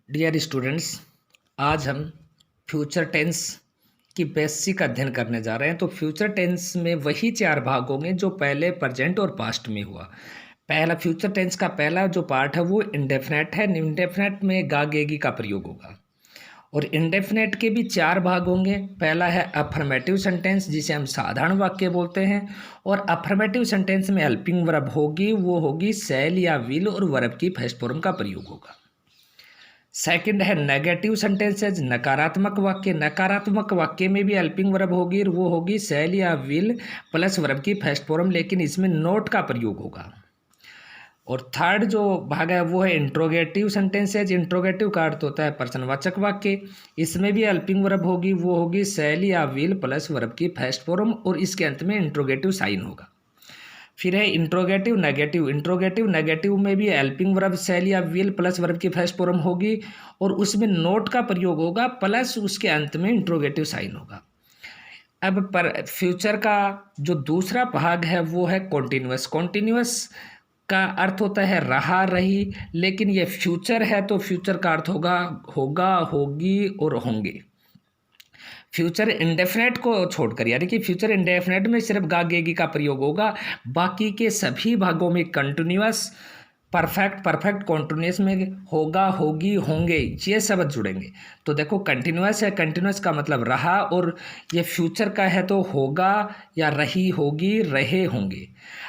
Dear students, आज हम future tense की बेसिक अध्ययन करने जा रहे हैं। तो फ्यूचर टेंस में वही चार भाग होंगे जो पहले, प्रेजेंट और पास्ट में हुआ। पहला फ्यूचर टेंस का पहला जो पार्ट है वो इंडेफिनेट है। इंडेफिनेट में गा गेगी का प्रयोग होगा। और इंडेफिनेट के भी चार भाग होंगे। पहला है अफर्मेटिव सेंटेंस, जिसे हम साधारण वाक्य बोलते हैं। और अफर्मेटिव सेंटेंस में हेल्पिंग वर्ब होगी, वो होगी शैल या विल, और वर्ब की फर्स्ट फॉर्म का प्रयोग होगा। सेकंड है नेगेटिव सेंटेंसेज, नकारात्मक वाक्य। नकारात्मक वाक्य में भी हेल्पिंग वर्ब होगी, और वो होगी शैल या विल प्लस वर्ब की फर्स्ट फॉर्म, लेकिन इसमें नोट का प्रयोग होगा। और थर्ड जो भाग है वो है इंट्रोगेटिव सेंटेंसेज। इंट्रोगेटिव का अर्थ होता है प्रश्नवाचक वाक्य। इसमें भी हेल्पिंग वर्ब होगी, वो होगी शैल या विल प्लस वर्ब की फर्स्ट फॉर्म, और इसके अंत में इंट्रोगेटिव साइन होगा। फिर है इंट्रोगेटिव नेगेटिव। इंट्रोगेटिव नेगेटिव में भी हेल्पिंग वर्ब शैल या विल प्लस वर्ब की फर्स्ट फॉर्म होगी, और उसमें नोट का प्रयोग होगा, प्लस उसके अंत में इंट्रोगेटिव साइन होगा। अब पर फ्यूचर का जो दूसरा भाग है वो है कॉन्टिन्यूअस। कॉन्टिन्यूअस का अर्थ होता है रहा, रही, लेकिन ये फ्यूचर है तो फ्यूचर का अर्थ होगा होगा, होगी और होंगे। फ्यूचर इंडेफिनेट को छोड़कर, यानी कि फ्यूचर इंडेफिनेट में सिर्फ गा गेगी का प्रयोग होगा। बाकी के सभी भागों में कंटिन्यूअस, परफेक्ट कॉन्टिन्यूअस में होगा, होगी, होंगे, ये शब्द जुड़ेंगे। तो देखो कंटिन्यूअस है, कंटिन्यूअस का मतलब रहा, और ये फ्यूचर का है तो होगा या रही, होगी, रहे, होंगे।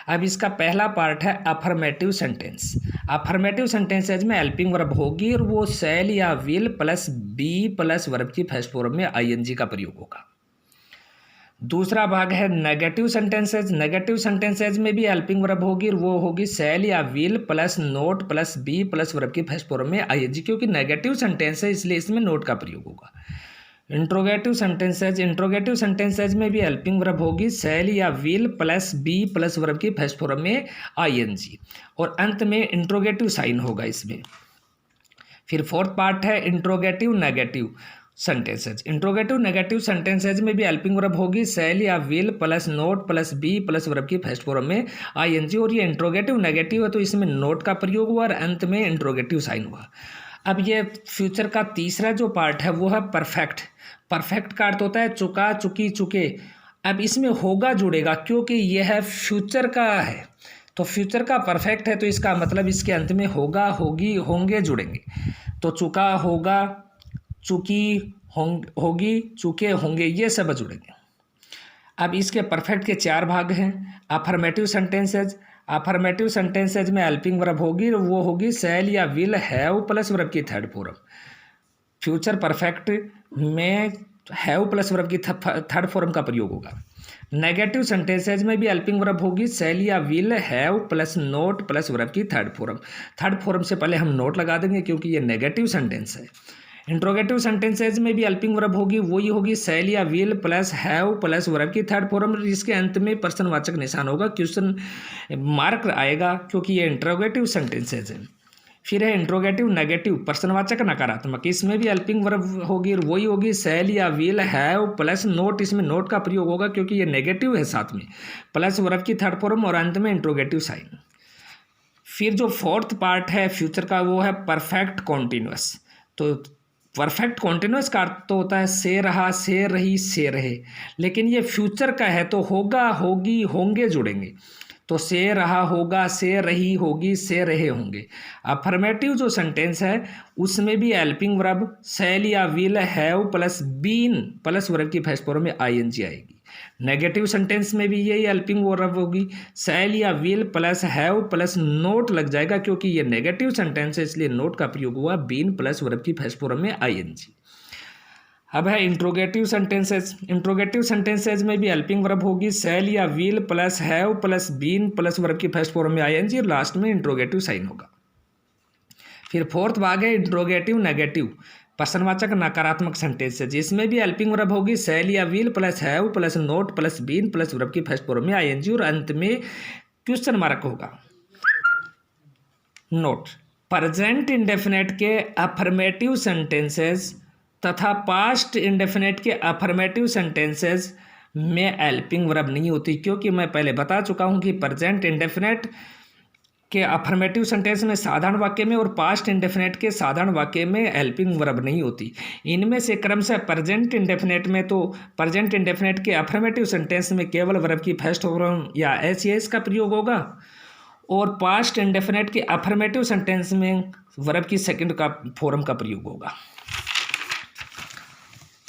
अब इसका पहला पार्ट है अफर्मेटिव सेंटेंस। अफर्मेटिव सेंटेंसेज में हेल्पिंग वर्ब होगी, और वो शैल या will plus be plus verb की फर्स्ट फॉर्म में आईएनजी का प्रयोग होगा। दूसरा भाग है नेगेटिव सेंटेंसेज। नेगेटिव सेंटेंसेज में भी हेल्पिंग वर्ब होगी, और वो होगी शैल या will plus not plus be plus verb की फर्स्ट फॉर्म में आईएनजी, क्योंकि नेगेटिव सेंटेंस है इसलिए इसमें नोट का प्रयोग होगा। Interrogative sentences. इंट्रोगेटिव सेंटेंसेज में भी हेल्पिंग वर्ब होगी शैल या will plus be plus verb की फर्स्ट फॉर्म में आईएनजी, और अंत में इंट्रोगेटिव साइन होगा इसमें। फिर फोर्थ पार्ट है interrogative negative sentences. Interrogative negative sentences में भी हेल्पिंग वर्ब होगी शैल या will plus not plus be plus verb की फर्स्ट फॉर्म में आईएनजी, और ये इंट्रोगेटिव नेगेटिव है तो इसमें नोट का प्रयोग हुआ, और अंत में इंट्रोगेटिव साइन हुआ। अब ये फ्यूचर का तीसरा जो पार्ट है वो है परफेक्ट। परफेक्ट का अर्थ होता है चुका, चुकी, चुके। अब इसमें होगा जुड़ेगा, क्योंकि यह फ्यूचर का है, तो फ्यूचर का परफेक्ट है तो इसका मतलब इसके अंत में होगा, होगी, होंगे जुड़ेंगे। तो चुका, होगा, चुकी, होगी, चुके, होंगे, ये सब जुड़ेंगे। अब इसके परफेक्ट के चार भाग हैं। Affirmative sentences. अफर्मेटिव सेंटेंसेज में हेल्पिंग वर्ब होगी, वो होगी शैल या विल हैव प्लस वर्ब की थर्ड फॉर्म। फ्यूचर परफेक्ट में हैव प्लस वर्ब की थर्ड फॉर्म का प्रयोग होगा। नेगेटिव सेंटेंसेज में भी हेल्पिंग वर्ब होगी शैल या will have plus not plus verb की थर्ड फॉर्म। थर्ड फॉर्म से पहले हम नोट लगा देंगे क्योंकि ये नेगेटिव सेंटेंस है। इंट्रोगेटिव सेंटेंसेज में भी हेल्पिंग वर्ब होगी, वही होगी शैल या will plus have plus verb की थर्ड फॉर्म, जिसके अंत में प्रश्नवाचक निशान होगा, क्वेश्चन मार्क आएगा, क्योंकि ये इंट्रोगेटिव सेंटेंसेज है। फिर है इंट्रोगेटिव नेगेटिव, प्रश्नवाचक नकारात्मक। इसमें भी हेल्पिंग वर्ब होगी, और वही होगी शैल या विल हैव प्लस नोट। इसमें नोट का प्रयोग होगा क्योंकि ये नेगेटिव है साथ में, प्लस वर्ब की थर्ड फॉर्म, और अंत में इंट्रोगेटिव साइन। फिर जो फोर्थ पार्ट है फ्यूचर का वो है परफेक्ट कॉन्टिन्यूअस। तो परफेक्ट कॉन्टिन्यूअस का अर्थ तो होता है से रहा, से रही, से रहे, लेकिन ये फ्यूचर का है तो होगा, होगी, होंगे जुड़ेंगे। तो से रहा, होगा, से रही, होगी, से रहे, होंगे। अफर्मेटिव जो सेंटेंस है उसमें भी हेल्पिंग वर्ब शैल या will have plus been plus verb की फर्स्ट फॉर्म में आईएनजी आएगी। नेगेटिव सेंटेंस में भी यही हेल्पिंग वर्ब होगी, शैल या will plus have plus not लग जाएगा, क्योंकि ये नेगेटिव सेंटेंस है इसलिए नोट का प्रयोग हुआ, बीन प्लस वर्ब की फर्स्ट फॉर्म में आईएनजी। अब है इंट्रोगेटिव सेंटेंसेज। इंट्रोगेटिव सेंटेंसेज में भी हेल्पिंग वर्ब होगी शैल या will plus have plus been plus verb की फर्स्ट फॉर्म में आईएनजी, और लास्ट में इंट्रोगेटिव साइन होगा। फिर फोर्थ भाग है इंट्रोगेटिव नेगेटिव, प्रश्नवाचक नकारात्मक सेंटेंस है, जिसमें भी हेल्पिंग वर्ब होगी शैल या will plus have plus not plus been plus verb की फर्स्ट फॉर्म में आईएनजी, और अंत में क्वेश्चन मार्क होगा। नोट: प्रेजेंट इंडेफिनेट के अफर्मेटिव सेंटेंसेस तथा पास्ट इंडेफिनेट के अफर्मेटिव सेंटेंसेस में हेल्पिंग वर्ब नहीं होती, क्योंकि मैं पहले बता चुका हूं कि प्रेजेंट इंडेफिनेट के अफर्मेटिव सेंटेंस में साधारण वाक्य में और पास्ट इंडेफिनेट के साधारण वाक्य में हेल्पिंग वर्ब नहीं होती। इनमें से क्रमशः प्रेजेंट इंडेफिनेट में तो प्रेजेंट इंडेफिनेट के अफर्मेटिव सेंटेंस में केवल वर्ब की फर्स्ट फॉर्म या एस का प्रयोग होगा और पास्ट इंडेफिनेट के अफर्मेटिव सेंटेंस में वर्ब की सेकंड का फॉर्म का प्रयोग होगा।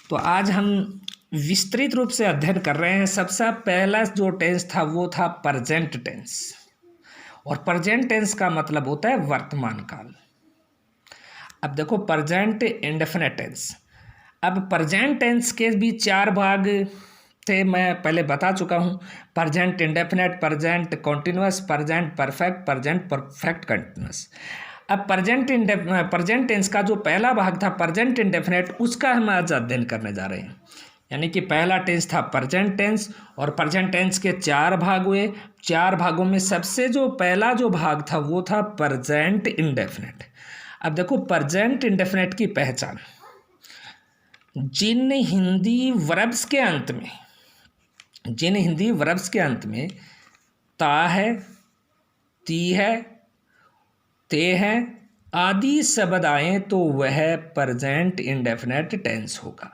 तो आज हम विस्तृत रूप से अध्ययन कर रहे हैं। सबसे पहला जो टेंस था वो था प्रेजेंट टेंस, और प्रेजेंट टेंस का मतलब होता है वर्तमान काल। अब देखो प्रेजेंट इंडेफिनिट टेंस। अब प्रेजेंट टेंस के भी 4 भाग थे, मैं पहले बता चुका हूँ। Present indefinite, present continuous, present perfect, present perfect continuous. अब प्रेजेंट टेंस का जो पहला भाग था प्रेजेंट इंडेफिनिट, उसका हम आज अध्ययन करने जा रहे हैं। यानी कि पहला टेंस था प्रेजेंट टेंस, और प्रेजेंट टेंस के 4 भाग हुए। 4 भागों में सबसे जो पहला जो भाग था वो था प्रेजेंट इंडेफिनिट। अब देखो प्रेजेंट इंडेफिनिट की पहचान, जिन हिंदी वर्ब्स के अंत में ता है, ती है, ते है आदि शब्द आए तो वह प्रेजेंट इंडेफिनिट टेंस होगा।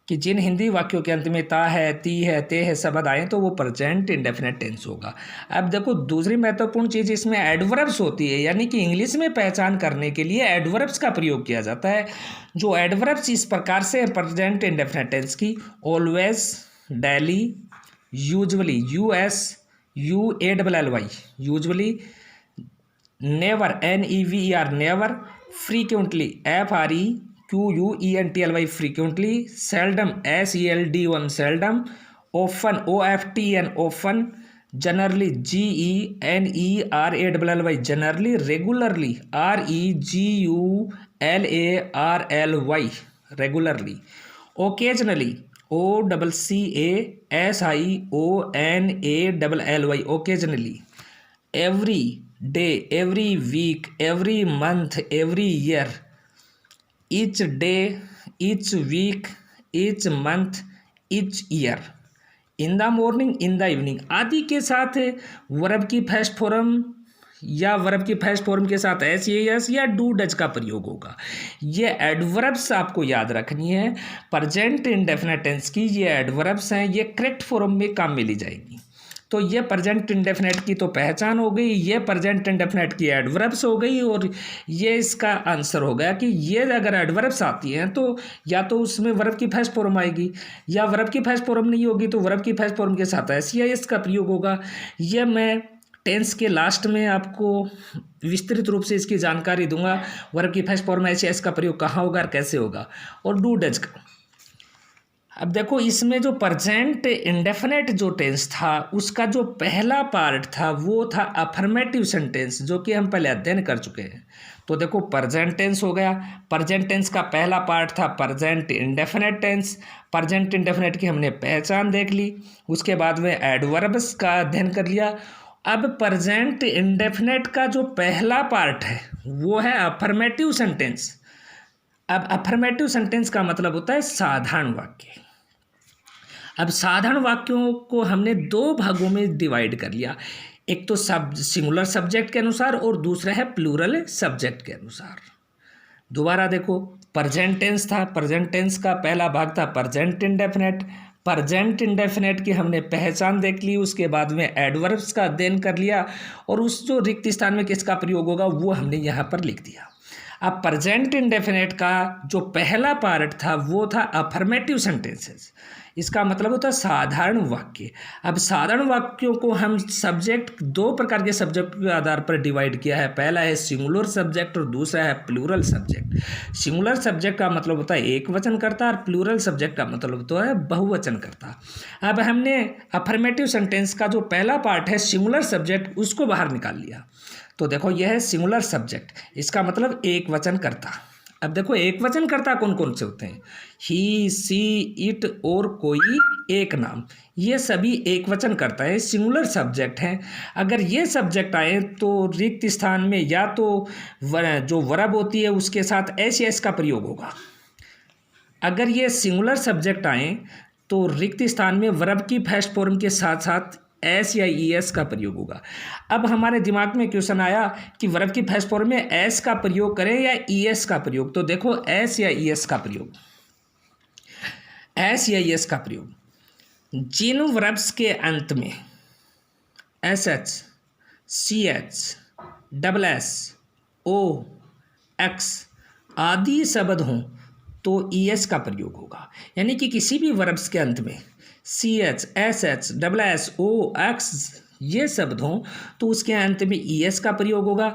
कि जिन हिंदी वाक्यों के अंत में ता है, ती है, ते है शब्द आए तो वो प्रेजेंट इंडेफिनिट टेंस होगा। अब देखो दूसरी महत्वपूर्ण चीज़ इसमें एडवर्ब्स होती है, यानी कि इंग्लिश में पहचान करने के लिए एडवर्ब्स का प्रयोग किया जाता है। जो एडवर्ब्स इस प्रकार से प्रेजेंट इंडेफिनिट टेंस की: always, daily, usually, USUALLY usually, never, NEVER never, frequently, FREQUENTLY frequently, seldom, SELDOM seldom, often, OFTN often, generally, GENERALLY generally, regularly, REGULARLY regularly, occasionally, OCCASIONALLY occasionally, every day, every week, every month, every year, each day, each week, each month, each year, in the morning, in the evening आदि के साथ verb की first form या verb की first form के साथ SES या do does का प्रयोग होगा। ये एडवर्ब्स आपको याद रखनी है। प्रेजेंट इंडेफिनिट टेंस की ये एडवर्ब्स हैं, ये करेक्ट फॉर्म में काम में ली जाएगी। तो ये प्रेजेंट इंडेफिनिट की तो पहचान हो गई, ये प्रेजेंट इंडेफिनिट की एडवर्ब्स हो गई, और ये इसका आंसर हो गया कि ये अगर एडवर्ब्स आती हैं तो या तो उसमें वर्ब की फर्स्ट फॉर्म आएगी, या वर्ब की फर्स्ट फॉर्म नहीं होगी तो वर्ब की फर्स्ट फॉर्म के साथ SES का प्रयोग होगा। ये मैं टेंस के लास्ट में आपको विस्तृत रूप से इसकी जानकारी दूंगा, वर्ब की फर्स्ट फॉर्म SES का प्रयोग कहाँ होगा और कैसे होगा, और डू डज का। अब देखो इसमें जो प्रेजेंट इंडेफिनिट जो टेंस था उसका जो पहला पार्ट था वो था अफर्मेटिव सेंटेंस, जो कि हम पहले अध्ययन कर चुके हैं। तो देखो प्रेजेंट टेंस हो गया, प्रेजेंट टेंस का पहला पार्ट था present indefinite tense. Present indefinite की हमने पहचान देख ली, उसके बाद में एडवर्ब्स का अध्ययन कर लिया। अब प्रेजेंट इंडेफिनिट का जो पहला पार्ट है वो है अफर्मेटिव सेंटेंस। अब अफर्मेटिव सेंटेंस का मतलब होता है साधारण वाक्य। अब साधारण वाक्यों को हमने 2 भागों में डिवाइड कर लिया, एक तो सिंगुलर सब्जेक्ट के अनुसार और दूसरा है प्लूरल सब्जेक्ट के अनुसार। दोबारा देखो, प्रेजेंट टेंस था, प्रेजेंट टेंस का पहला भाग था प्रेजेंट इंडेफिनिट। प्रेजेंट इंडेफिनिट की हमने पहचान देख ली, उसके बाद में एडवर्ब्स का अध्ययन कर लिया, और उस जो रिक्त स्थान में किसका प्रयोग होगा वो हमने यहाँ पर लिख दिया। अब प्रेजेंट इंडेफिनिट का जो पहला पार्ट था वो था अफर्मेटिव सेंटेंसेस। इसका मतलब होता है साधारण वाक्य। अब साधारण वाक्यों को हम सब्जेक्ट 2 प्रकार के सब्जेक्ट के आधार पर डिवाइड किया है। पहला है सिंगुलर सब्जेक्ट और दूसरा है प्लूरल सब्जेक्ट। सिंगुलर सब्जेक्ट का मतलब होता है एक वचनकर्ता, और प्लूरल सब्जेक्ट का मतलब होता है बहुवचनकर्ता। अब हमने अफर्मेटिव सेंटेंस का जो पहला पार्ट है सिंगुलर सब्जेक्ट उसको बाहर निकाल लिया। तो देखो यह है सिंगुलर सब्जेक्ट, इसका मतलब एक वचनकर्ता। अब देखो एक वचनकर्ता कौन कौन से होते हैं, ही, सी, इट और कोई एक नाम, ये सभी एक वचनकर्ता है, सिंगुलर सब्जेक्ट हैं। अगर ये सब्जेक्ट आए तो रिक्त स्थान में या तो जो वर्ब होती है उसके साथ SES का प्रयोग होगा। अगर ये सिंगुलर सब्जेक्ट आए तो रिक्त स्थान में वर्ब की फर्स्ट फॉर्म के साथ साथ एस या ई एस का प्रयोग होगा। अब हमारे दिमाग में क्वेश्चन आया कि वर्ब की फर्स्ट फॉर्म में एस का प्रयोग करें या ई एस का प्रयोग। तो देखो एस या ई एस का प्रयोग, एस या ई एस का प्रयोग, जिन वर्ब्स के अंत में S H, C H, double S, O, X आदि शब्द हों तो ई एस का प्रयोग होगा। यानी कि किसी भी वर्ब्स के अंत में C H, S H, double S, O, X ये शब्द हों तो उसके अंत में ई एस का प्रयोग होगा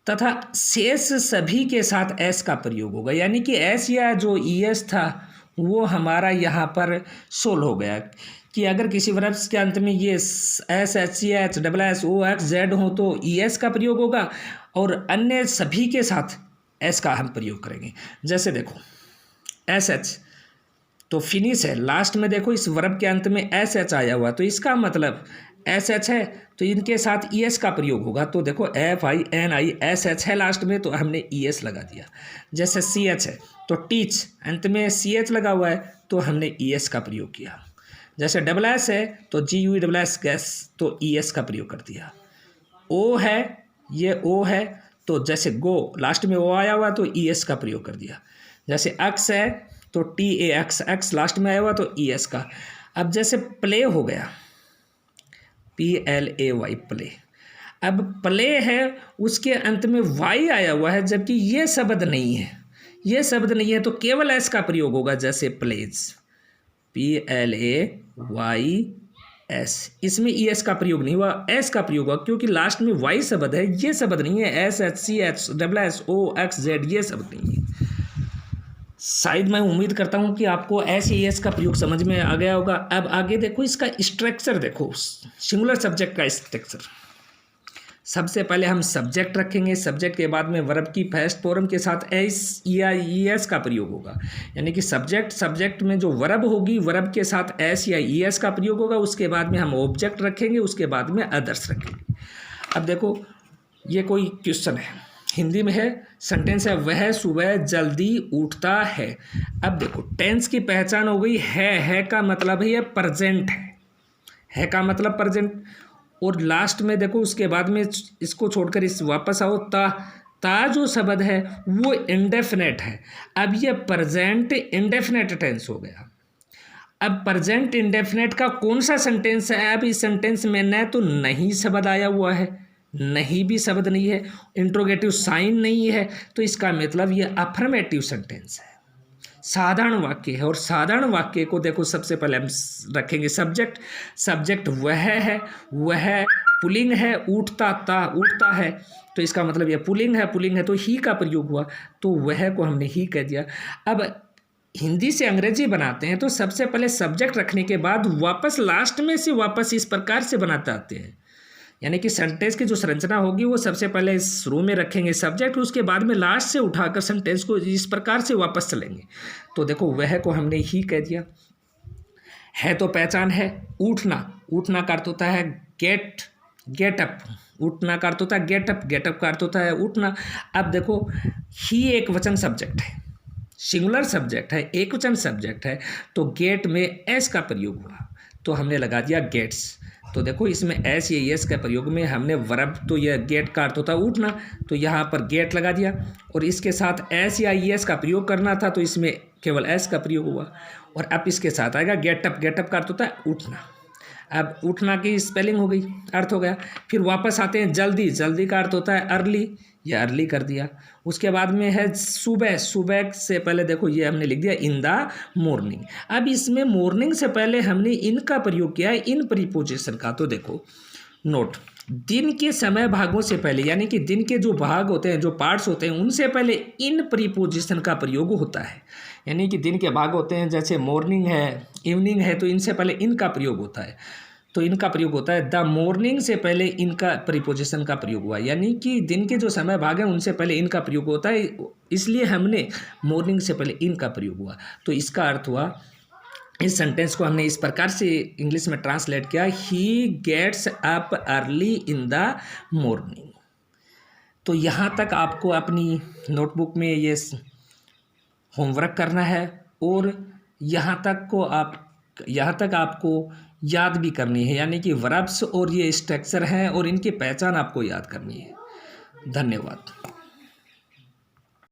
तथा शेष सभी के साथ एस का प्रयोग होगा। यानी कि एस या जो ई एस था वो हमारा यहाँ पर सोल हो गया कि अगर किसी वर्ब्स के अंत में ये S H, C H, double S, O, X, Z हो तो ई एस का प्रयोग होगा और अन्य सभी के साथ एस का हम प्रयोग करेंगे। जैसे देखो एस एच तो फिनिश है, लास्ट में देखो इस वर्ब के अंत में एस एच आया हुआ तो इसका मतलब एस एच है तो इनके साथ ई एस का प्रयोग होगा। तो देखो F I N I S H है लास्ट में तो हमने ई एस लगा दिया। जैसे सी एच है तो टीच अंत में सी एच लगा हुआ है तो हमने ई एस का प्रयोग किया। जैसे डबल एस है तो जी यू डबल एस गैस तो ई एस का प्रयोग कर दिया। ओ है, ये ओ है तो जैसे गो लास्ट में ओ आया हुआ तो ई एस का प्रयोग कर दिया। जैसे एक्स है तो T A x, x last में आया हुआ तो ई एस का। अब जैसे प्ले हो गया, P L A Y play, अब प्ले है उसके अंत में वाई आया हुआ है जबकि ये शब्द नहीं है, ये शब्द नहीं है तो केवल एस का प्रयोग होगा। जैसे plays, P L A Y S, इसमें ई एस का प्रयोग नहीं हुआ, एस का प्रयोग हुआ क्योंकि लास्ट में वाई शब्द है, ये शब्द नहीं है। S H, C H, double S, O, X, Z ये शब्द नहीं है। शायद मैं उम्मीद करता हूँ कि आपको एस ई एस का प्रयोग समझ में आ गया होगा। अब आगे देखो इसका स्ट्रक्चर, देखो सिंगुलर सब्जेक्ट का स्ट्रक्चर। सबसे पहले हम सब्जेक्ट रखेंगे, सब्जेक्ट के बाद में वर्ब की फर्स्ट फॉर्म के साथ एस या ई एस का प्रयोग होगा। यानी कि सब्जेक्ट में जो वर्ब होगी वर्ब के साथ एस या ई एस का प्रयोग होगा। उसके बाद में हम ऑब्जेक्ट रखेंगे, उसके बाद में अदर्स रखेंगे। अब देखो ये कोई क्वेश्चन है, हिंदी में है, सेंटेंस है वह सुबह जल्दी उठता है। अब देखो टेंस की पहचान हो गई, है का मतलब है ये प्रेजेंट है का मतलब प्रेजेंट। और लास्ट में देखो उसके बाद में इसको छोड़कर इस वापस आओ, ता जो शब्द है वो इंडेफिनेट है। अब ये प्रेजेंट इंडेफिनेट टेंस हो गया। अब प्रेजेंट इंडेफिनेट का कौन सा सेंटेंस है? अब इस सेंटेंस में न तो नहीं शब्द आया हुआ है, नहीं भी शब्द नहीं है, इंट्रोगेटिव साइन नहीं है, तो इसका मतलब ये अफर्मेटिव सेंटेंस है, साधारण वाक्य है। और साधारण वाक्य को देखो सबसे पहले हम रखेंगे सब्जेक्ट वह है, वह पुल्लिंग है, उठता है तो इसका मतलब यह पुल्लिंग है तो ही का प्रयोग हुआ तो वह को हमने ही कह दिया। अब हिंदी से अंग्रेजी बनाते हैं तो सबसे पहले सब्जेक्ट रखने के बाद वापस लास्ट में से वापस इस प्रकार से बनाते आते हैं। यानी कि सेंटेंस की जो संरचना होगी वो सबसे पहले शुरू में रखेंगे सब्जेक्ट, उसके बाद में लास्ट से उठाकर सेंटेंस को इस प्रकार से वापस चलेंगे। तो देखो वह को हमने ही कह दिया। है तो पहचान है, उठना का अर्थ होता है गेट अप, उठना का अर्थ होता है गेट अप का अर्थ होता है उठना। अब देखो ही एक वचन सब्जेक्ट है, सिंगुलर सब्जेक्ट है, एक वचन सब्जेक्ट है तो गेट में एस का प्रयोग हुआ तो हमने लगा दिया गेट्स। तो देखो इसमें एस या एस के प्रयोग में हमने वर्ब, तो यह गेट का अर्थ होता है उठना तो यहाँ पर गेट लगा दिया और इसके साथ एस या एस का प्रयोग करना था तो इसमें केवल एस का प्रयोग हुआ। और अब इसके साथ आएगा गेट अप का अर्थ होता है उठना। अब उठना की स्पेलिंग हो गई, अर्थ हो गया। फिर वापस आते हैं जल्दी का अर्थ होता है अर्ली, या अर्ली कर दिया। उसके बाद में है सुबह से पहले देखो ये हमने लिख दिया इन द मॉर्निंग। अब इसमें मॉर्निंग से पहले हमने इन का प्रयोग किया है, इन प्रीपोजिशन का। तो देखो नोट, दिन के समय भागों से पहले, यानी कि दिन के जो भाग होते हैं, जो पार्ट्स होते हैं, उनसे पहले इन प्रीपोजिशन का प्रयोग होता है। यानी कि दिन के भाग होते हैं जैसे मॉर्निंग है, इवनिंग है, तो इनसे पहले इनका प्रयोग होता है। तो इनका प्रयोग होता है द मॉर्निंग से पहले इनका प्रीपोजिशन का प्रयोग हुआ, यानी कि दिन के जो समय भाग हैं उनसे पहले इनका प्रयोग होता है, इसलिए हमने मॉर्निंग से पहले इनका प्रयोग हुआ। तो इसका अर्थ हुआ, इस सेंटेंस को हमने इस प्रकार से इंग्लिश में ट्रांसलेट किया, he gets up early in the morning. तो यहाँ तक आपको अपनी नोटबुक में ये होमवर्क करना है और यहाँ तक को आप यहाँ तक आपको याद भी करनी है, यानी कि वर्ब्स और ये स्ट्रक्चर हैं और इनकी पहचान आपको याद करनी है। धन्यवाद।